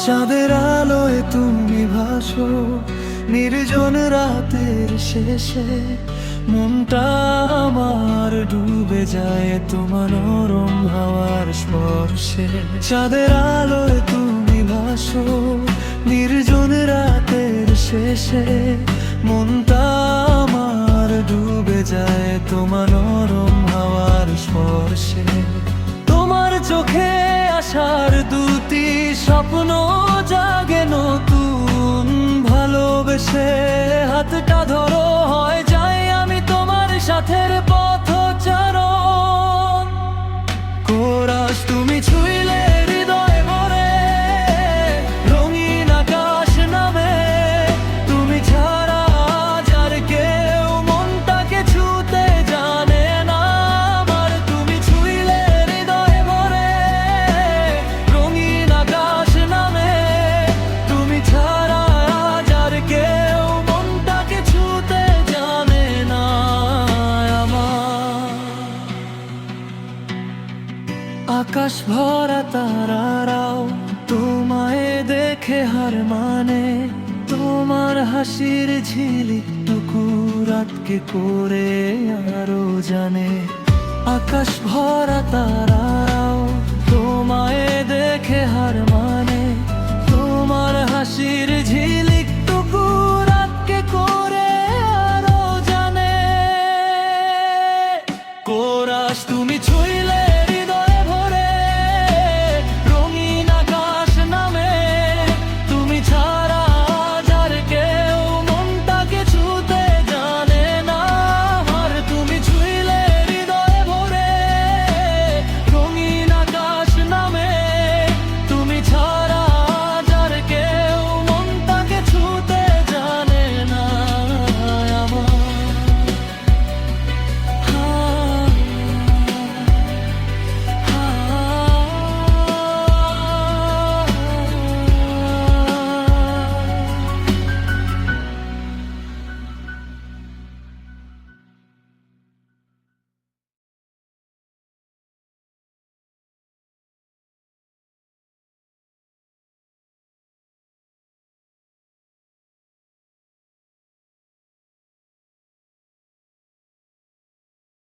চাঁদের আলোয় তুমি ভাসো নির্জন রাতের শেষে, মনটা আমার ডুবে যায় তোমার নরম হাওয়ার স্পর্শে। চাঁদের আলোয় তুমি ভাসো নির্জন রাতের শেষে, মনটা আমার ডুবে যায় তোমার নরম হাওয়ার স্পর্শে। তোমার চোখে আসার দুটি স্বপ্ন জাগে নতুন, ভালোবেসে হাতটা ধরো হয় যাই আমি তোমার সাথের পথচারণ। কোরাস তুমি ছুঁইলে হৃদয় ভরে রঙিন আকাশ নামে, তুমি ছাড়া যার কেউ মনটাকে ছুঁতে জানে না আমার। তুমি ছুঁইলে হৃদয় ভরে রঙিন আকাশ নামে, তুমি ছাড়া যার কেউ মনটাকে ছুঁতে জানে না আমার। আকাশ ভরা তারারাও তোমায় দেখে হার মানে, তোমার হাসির ঝিলিকটুকু রাতকে করে আরো জানে। আকাশ ভরা তারারাও তোমায় দেখে হার মানে, তোমার হাসির ঝিলিক